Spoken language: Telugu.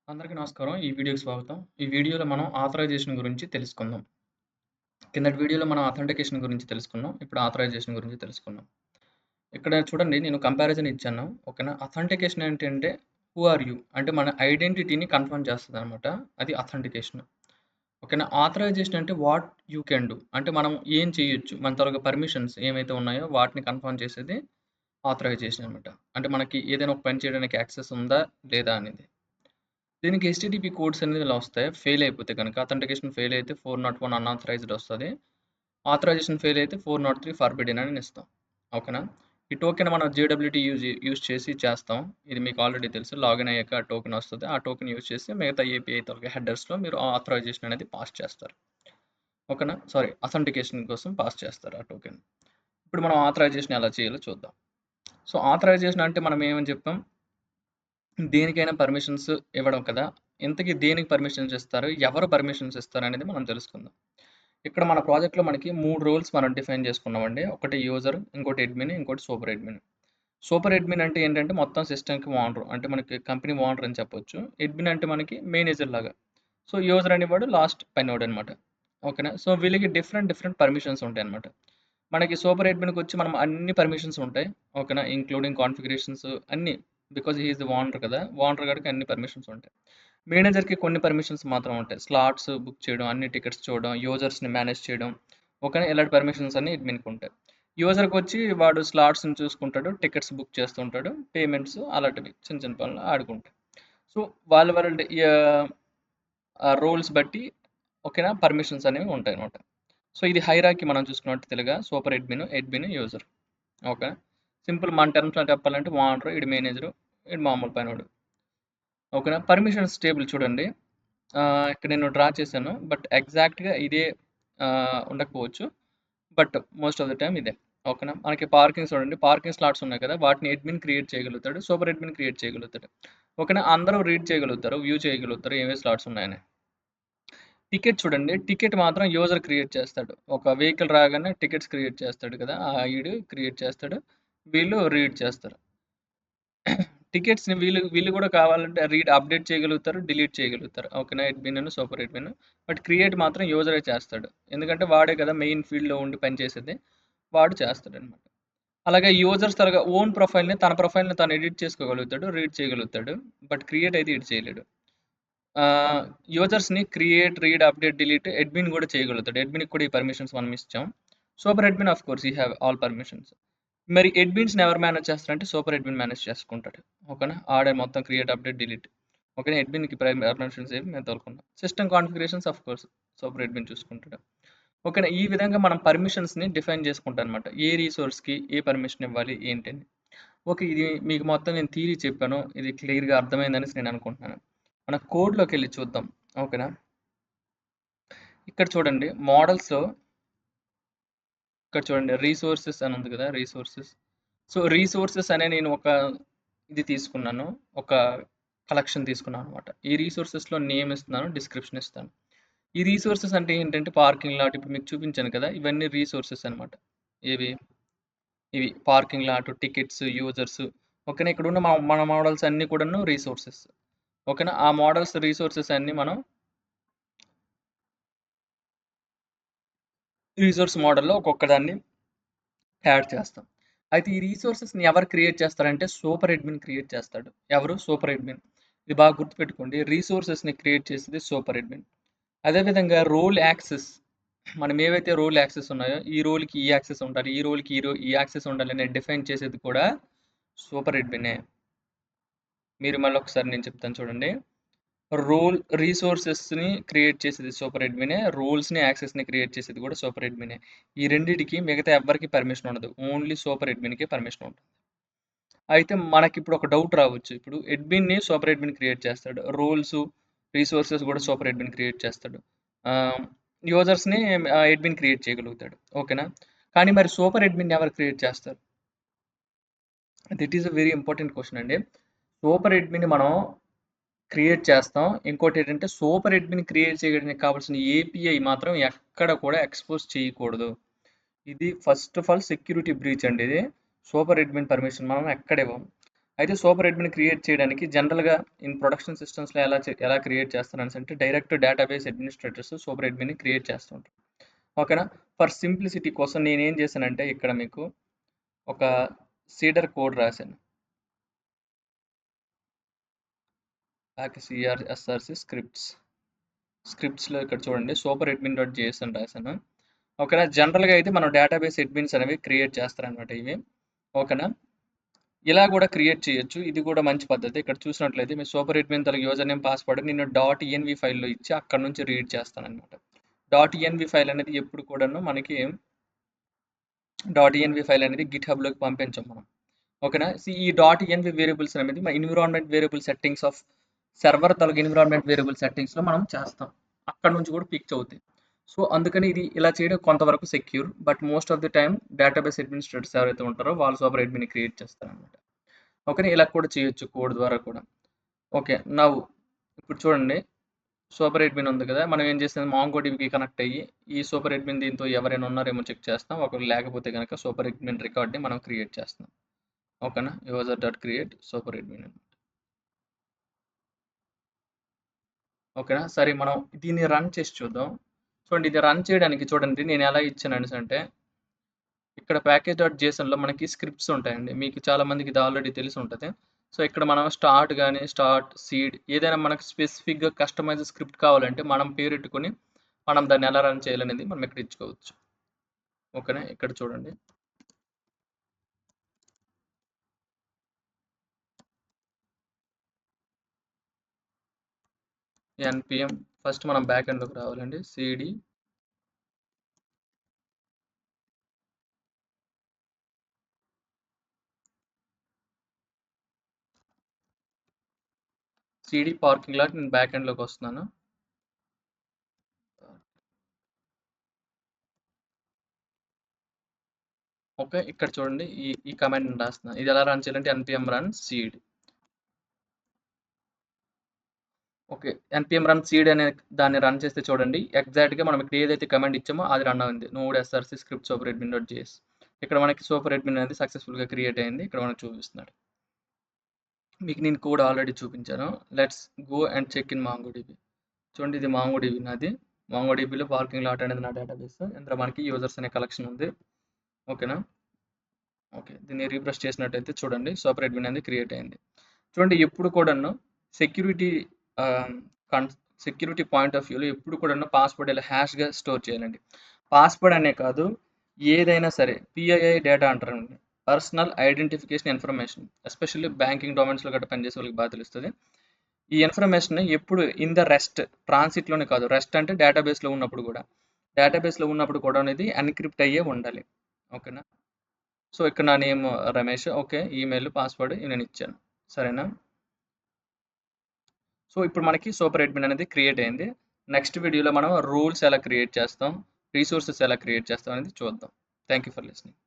అందరికీ నమస్కారం. ఈ వీడియోకి స్వాగతం. ఈ వీడియోలో మనం ఆథరైజేషన్ గురించి తెలుసుకుందాం. కిందటి వీడియోలో మనం అథెంటికేషన్ గురించి తెలుసుకున్నాం. ఇప్పుడు ఆథరైజేషన్ గురించి తెలుసుకుందాం. ఇక్కడ చూడండి నేను కంపారిజన్ ఇచ్చాను. ఓకేనా? అథెంటికేషన్ ఏంటంటే హూ ఆర్ యూ? అంటే మన ఐడెంటిటీని కన్ఫర్మ్ చేస్తదనమాట. అది అథెంటికేషన్. ఓకేనా? ఆథరైజేషన్ అంటే వాట్ యూ కెన్ డూ. అంటే మనం ఏం చేయొచ్చు? మన తాలూకా పర్మిషన్స్ ఏవైతే ఉన్నాయో వాటిని కన్ఫర్మ్ చేసేది ఆథరైజేషన్ అనమాట. అంటే మనకి ఏదైనా ఒక పని చేయడానికి యాక్సెస్ ఉందా? లేదా అనేది. దీనికి హెచ్‌టిటిపి కోడ్స్ అనేది ఇలా వస్తాయి. ఫెయిల్ అయిపోతే గనక అథెంటికేషన్ ఫెయిల్ అయితే 401 అన్‌ఆథరైజ్డ్ వస్తది. ఆథరైజేషన్ ఫెయిల్ అయితే 403 ఫర్బిడెన్ అని ఇస్తాం. ఓకేనా? ఈ టోకెన్ మనం జేడబ్ల్యూటీ యూజ్ చేసి చేస్తాం. ఇది మీకు ఆల్రెడీ తెలుసు. లాగిన్ అయ్యాక ఆ టోకెన్ వస్తది. ఆ టోకెన్ యూజ్ చేసి మిగతా ఏపీఐ తాలూకా హెడర్స్‌లో మీరు ఆథరైజేషన్ అనేది పాస్ చేస్తారు. ఓకేనా? సారీ అథెంటికేషన్ కోసం పాస్ చేస్తారు ఆ టోకెన్. ఇప్పుడు మనం ఆథరైజేషన్ ఎలా చేయాలో చూద్దాం. సో, ఆథరైజేషన్ అంటే మనం ఏమని చెప్పాం? దేనికైనా పర్మిషన్స్ ఇవ్వడం కదా! ఇంతకీ దేనికి పర్మిషన్స్ ఇస్తారు? ఎవరు పర్మిషన్స్ ఇస్తారనేది మనం తెలుసుకుందాం. ఇక్కడ మన ప్రాజెక్ట్‌లో మనకి 3 రోల్స్ మనం డిఫైన్ చేసుకున్నామండి. ఒకటి యూజర్, ఇంకోటి అడ్మిన్, ఇంకోటి సూపర్ అడ్మిన్. సూపర్ అడ్మిన్ అంటే ఏంటంటే మొత్తం సిస్టమ్‌కి ఓనరు. అంటే మనకి కంపెనీ ఓనర్ అని చెప్పొచ్చు. అడ్మిన్ అంటే మనకి మేనేజర్ లాగా. సో, యూజర్ అనేవాడు లాస్ట్ పనోడనమాట. ఓకేనా? సో, వీళ్ళకి డిఫరెంట్ పర్మిషన్స్ ఉంటాయన్నమాట. మనకి సూపర్ అడ్మిన్‌కొచ్చి మనం అన్ని పర్మిషన్స్ ఉంటాయి. ఓకేనా? ఇంక్లూడింగ్ కాన్ఫిగరేషన్స్ అన్నీ. Because he is the owner కదా! ఓనర్ గాడికి అన్ని పర్మిషన్స్ ఉంటాయి. మేనేజర్‌కి కొన్ని పర్మిషన్స్ మాత్రం ఉంటాయి. స్లాట్స్ బుక్ చేయడం, అన్ని టికెట్స్ చూడడం, యూజర్స్‌ని మేనేజ్ చేయడం. ఓకేనా? ఇలాంటి పర్మిషన్స్ అన్నీ అడ్మిన్‌కి ఉంటాయి. యూజర్‌కొచ్చి వాడు స్లాట్స్‌ని చూసుకుంటాడు, టికెట్స్ బుక్ చేస్తూ ఉంటాడు, పేమెంట్స్ అలాంటివి చిన్న పనులు ఆడుకుంటాయి. సో, వాళ్ళ రోల్స్ బట్టి ఓకేనా? పర్మిషన్స్ అనేవి ఉంటాయన్నమాట. సో, ఇది హైరార్కీ మనం చూసుకున్నట్టు తెలుగా super admin, user. Okay. Simple మన టర్మ్స్‌లో చెప్పాలంటే ఓనరు, ఈడు మేనేజరు, ఈడు మామూలు పనోడు. ఓకేనా? పర్మిషన్స్ టేబుల్ చూడండి. ఇక్కడ నేను డ్రా చేశాను. బట్ ఎగ్జాక్ట్‌గా ఇదే ఉండకపోవచ్చు. But most of the time ఇదే. ఓకేనా? మనకి పార్కింగ్ చూడండి. పార్కింగ్ స్లాట్స్ ఉన్నాయి కదా! వాటిని అడ్మిన్ క్రియేట్ చేయగలుగుతాడు. సూపర్ అడ్మిన్ క్రియేట్ చేయగలుగుతాడు. ఓకేనా? అందరూ రీడ్ చేయగలుగుతారు, వ్యూ చేయగలుగుతారు ఏమేమి స్లాట్స్ ఉన్నాయని. టికెట్ చూడండి. టికెట్ మాత్రం యూజర్ క్రియేట్ చేస్తాడు. ఒక వెహికల్ రాగానే టికెట్స్ క్రియేట్ చేస్తాడు కదా! ఈడు క్రియేట్ చేస్తాడు. వీళ్ళు రీడ్ చేస్తారు. టికెట్స్‌ని వీళ్ళు వీళ్ళు కూడా కావాలంటే అప్డేట్ చేయగలుగుతారు, డిలీట్ చేయగలుగుతారు. ఓకేనా? Admin, super admin. But create మాత్రం యూజరే చేస్తాడు. ఎందుకంటే వాడే కదా మెయిన్ ఫీల్డ్‌లో ఉండి పనిచేసేది. వాడు చేస్తాడనమాట. అలాగే యూజర్స్ తరగా ఓన్ ప్రొఫైల్‌ని తను ఎడిట్ చేసుకోగలుగుతాడు, రీడ్ చేయగలుగుతాడు. బట్ క్రియేట్ అయితే ఈడు చేయలేడు. యూజర్స్‌ని create, read, update, delete admin గూడా చేయగలుగుతాడు. అడ్మిన్‌కి కూడా ఈ పర్మిషన్స్ మనం ఇచ్చాం. Super admin of course he have all permissions. మరి అడ్మిన్స్‌ని ఎవరు మేనేజ్ చేస్తారంటే సూపర్ అడ్మిన్ మేనేజ్ చేసుకుంటాడు. ఓకేనా? ఆడే మొత్తం క్రియేట్, అప్డేట్, డిలీట్. ఓకేనా? అడ్మిన్‌కి పర్మిషన్స్ ఏవి మేము తోలుకున్నాం. System configurations of course super admin చూసుకుంటాడు. ఓకేనా? ఈ విధంగా మనం పర్మిషన్స్‌ని డిఫైన్ చేసుకుంటాం అనమాట. ఏ రిసోర్స్‌కి ఏ పర్మిషన్ ఇవ్వాలి ఏంటని. ఓకే. ఇది మీకు మొత్తం నేను థియరీ చెప్పాను. ఇది క్లియర్‌గా అర్థమైందనేసి నేను అనుకుంటున్నాను. మన కోడ్‌లోకెళ్ళి చూద్దాం. ఓకేనా? ఇక్కడ చూడండి మోడల్స్‌లో ఇక్కడ చూడండి రిసోర్సెస్ అని ఉంది కదా! రిసోర్సెస్. సో, రిసోర్సెస్ అనే నేను ఒక ఇది తీసుకున్నాను. ఒక కలెక్షన్ తీసుకున్నాననమాట. ఈ రిసోర్సెస్‌లో నేమ్ ఇస్తున్నాను, డిస్క్రిప్షన్ ఇస్తాను. ఈ రిసోర్సెస్ అంటే ఏంటంటే పార్కింగ్ లాట్ ఇప్పుడు మీకు చూపించాను కదా! ఇవన్నీ రిసోర్సెస్ అనమాట. ఏవి? ఇవి పార్కింగ్ లాట్, టికెట్స్, యూజర్స్ ఓకేనా? ఇక్కడున్న మన మోడల్స్ అన్నీ కూడాను రిసోర్సెస్. ఓకేనా? ఆ మోడల్స్, రిసోర్సెస్ అన్నీ మనం రిసోర్స్ మోడల్‌లో ఒక్కొక్క దాన్ని యాడ్ చేస్తాం. అయితే ఈ రిసోర్సెస్‌ని ఎవరు క్రియేట్ చేస్తారంటే సూపర్ అడ్మిన్ క్రియేట్ చేస్తాడు. ఎవరు? Super admin. ఇది బాగా గుర్తుపెట్టుకోండి. రిసోర్సెస్‌ని క్రియేట్ చేసేది సూపర్ అడ్మిన్. అదే విధంగా రోల్ యాక్సెస్ మనం ఏవైతే రోల్ యాక్సెస్ ఉన్నాయో, ఈ రోల్‌కి ఈ యాక్సెస్ ఉండాలి. ఈ రోల్‌కి ఈ యాక్సెస్ ఉండాలని డిఫైన్ చేసేది కూడా సూపర్ అడ్మినే. మీరు మళ్ళొకసారి నేను చెప్తాను చూడండి. రిసోర్సెస్‌ని క్రియేట్ చేసేది సూపర్ అడ్మినే. రోల్స్‌ని, యాక్సెస్‌ని క్రియేట్ చేసేది కూడా సూపర్ అడ్మినే. ఈ రెండిటికి మిగతా ఎవ్వరికీ పర్మిషన్ ఉండదు. ఓన్లీ సూపర్ అడ్మిన్‌కే పర్మిషన్ ఉంటుంది. అయితే మనకిప్పుడు ఒక డౌట్ రావచ్చు. ఇప్పుడు అడ్మిన్‌ని సూపర్ అడ్మిన్ క్రియేట్ చేస్తాడు. రిసోర్సెస్ కూడా సూపర్ అడ్మిన్ క్రియేట్ చేస్తాడు. ఆహ్, యూజర్స్‌ని అడ్మిన్ క్రియేట్ చేయగలుగుతాడు. ఓకేనా? కానీ మరి సూపర్ అడ్మిన్‌ని ఎవరు క్రియేట్ చేస్తారు? This is a very important question అండి. సూపర్ అడ్మిన్‌ని మనం క్రియేట్ చేస్తాం. ఇంకోటేంటంటే సూపర్ అడ్మిన్ క్రియేట్ చేయడానికి కావాల్సిన ఏపీఐ మాత్రం ఎక్కడ కూడా ఎక్స్‌పోజ్ చేయకూడదు. ఇది first of all security breach అండి ఇది. సూపర్ అడ్మిన్ పర్మిషన్ మనం ఎక్కడ ఇవ్వం. అయితే సూపర్ అడ్మిన్ క్రియేట్ చేయడానికి జనరల్‌గా ఇన్ ప్రొడక్షన్ సిస్టమ్స్‌లో ఎలా క్రియేట్ చేస్తారనేసంటే డైరెక్ట్ డేటాబేస్ అడ్మినిస్ట్రేటర్స్ సూపర్ అడ్మిన్‌ని క్రియేట్ చేస్తూ ఉంటారు. ఓకేనా? ఫర్ సింప్లిసిటీ కోసం నేనేం చేశానంటే ఇక్కడ మీకు ఒక సీడర్ కోడ్ రాశాను. SRC స్క్రిప్ట్స్‌లో ఇక్కడ చూడండి సూపర్ అడ్మిన్ డాట్ జేఎస్ అని రాశాను. ఓకేనా? జనరల్‌గా అయితే మనం డేటాబేస్ అడ్మిన్స్ అనేవి క్రియేట్ చేస్తారనమాట ఇవి. ఓకేనా? ఇలా కూడా క్రియేట్ చేయొచ్చు. ఇది కూడా మంచి పద్ధతి. ఇక్కడ చూసినట్లయితే మీ సూపర్ అడ్మిన్ తల యూజర్ నేమ్ పాస్వర్డ్ నేను .env ఫైల్‌లో ఇచ్చి అక్కడి నుంచి రీడ్ చేస్తాననమాట. .env ఫైల్ అనేది ఎప్పుడు కూడాను మనకి .env ఫైల్ అనేది గిట్‌హబ్‌లోకి పంపించం మనం. ఓకేనా? ఈ .env వేరియబుల్స్ అనేది మన environment variable settings of server తాలూకు ఎన్విరాన్మెంట్ వేరియబుల్ సెట్టింగ్స్‌లో మనం చేస్తాం. అక్కడి నుంచి కూడా పిక్ అవుతాయి. సో, అందుకని ఇది ఇలా చేయడం కొంతవరకు secure. But most of the time database administrators ఎవరైతే ఉంటారో వాళ్ళు సూపర్ అడ్మిన్‌ని క్రియేట్ చేస్తారనమాట. ఓకేనా? ఇలా కూడా చేయొచ్చు కోడ్ ద్వారా కూడా. ఓకే. నౌ ఇప్పుడు చూడండి సూపర్ అడ్మిన్ ఉంది కదా! మనం ఏం చేసాం మాంగోడిబికి కనెక్ట్ అయ్యి ఈ సూపర్ అడ్మిన్ దీంతో ఎవరైనా ఉన్నారేమో చెక్ చేస్తాం. ఒకవేళ లేకపోతే గనక సూపర్ అడ్మిన్ రికార్డ్‌ని మనం క్రియేట్ చేస్తాం. ఓకేనా? యూజర్.క్రియేట్ సూపర్ అడ్మిన్ అని. ఓకేనా? సరే మనం దీన్ని రన్ చేసి చూద్దాం. చూడండి ఇది రన్ చేయడానికి చూడండి నేను ఎలా ఇచ్చాననేసంటే ఇక్కడ ప్యాకేజ్.json మనకి స్క్రిప్ట్స్ ఉంటాయండి. మీకు చాలా మందికి ఇది ఆల్రెడీ తెలిసి ఉంటది. సో, ఇక్కడ మనం స్టార్ట్, సీడ్ ఏదైనా మనకు స్పెసిఫిక్‌గా కస్టమైజ్ స్క్రిప్ట్ కావాలంటే మనం పేరెట్టుకొని మనం దాన్ని ఎలా రన్ చేయాలనేది మనం ఇక్కడ ఇచ్చుకోవచ్చు. ఓకేనా? ఇక్కడ చూడండి. npm ఫస్ట్ మనం బ్యాక్ ఎండ్‌లోకి రావాలండి. సీడీ పార్కింగ్ లాట్ నేను బ్యాక్ ఎండ్‌లోకి వస్తున్నాను. ఓకే. ఇక్కడ చూడండి ఈ కమాండ్‌ని రాస్తున్నా. ఇది ఎలా రన్ చేయాలంటే npm run seed. Okay. npm run seed అనే దాన్ని రన్ చేస్తే చూడండి ఎగ్జాక్ట్‌గా మనం ఇక్కడ ఏదైతే కమాండ్ ఇచ్చామో అది రన్ అయింది. Node src script super admin dot JS. ఇక్కడ మనకి సూపర్ అడ్మిన్ అనేది సక్సెస్‌ఫుల్‌గా క్రియేట్ అయింది. ఇక్కడ మనకు చూపిస్తున్నాడు. మీకు నేను కోడ్ ఆల్రెడీ చూపించాను. Let's go and check in MongoDB. చూడండి ఇది మాంగోడిబి నాది. మాంగోడిబిలో పార్కింగ్ లాట్ అనేది నా డేటాబేస్. ఇందులో మనకి యూజర్స్ అనే కలెక్షన్ ఉంది. ఓకేనా? ఓకే. దీన్ని రిఫ్రెష్ చేసినట్టయితే చూడండి సూపర్ అడ్మిన్ అనేది క్రియేట్ అయింది. చూడండి ఎప్పుడు కూడాను సెక్యూరిటీ ఆహ్, కన్ సెక్యూరిటీ పాయింట్ ఆఫ్ వ్యూలో ఎప్పుడు కూడాను పాస్వర్డ్ ఇలా హ్యాష్‌గా స్టోర్ చేయాలండి. పాస్వర్డ్ అనే కాదు ఏదైనా సరే పిఐఐ డేటా అంటారండి. Personal identification information. Especially banking డొమైన్స్‌లో గట్టా పనిచేసే వాళ్ళకి బాగా తెలుస్తది. ఈ ఇన్ఫర్మేషన్ ఎప్పుడు ఇన్ ద రెస్ట్ ట్రాన్సిట్‌లోనే కాదు. రెస్ట్ అంటే డేటాబేస్‌లో ఉన్నప్పుడు గూడా. డేటాబేస్‌లో ఉన్నప్పుడు కూడా అనేది ఎన్‌క్రిప్ట్ అయ్యే ఉండాలి. ఓకేనా? సో, ఇక్కడ నా name Ramesh. Okay. Email, password నేను ఇచ్చాను. సరేనా? సో, ఇప్పుడు మనకి సూపర్ అడ్మిన్ అనేది క్రియేట్ అయింది. నెక్స్ట్ వీడియోలో మనం రూల్స్ ఎలా క్రియేట్ చేస్తాం, రిసోర్సెస్ ఎలా క్రియేట్ చేస్తాం అనేది చూద్దాం. Thank you for listening.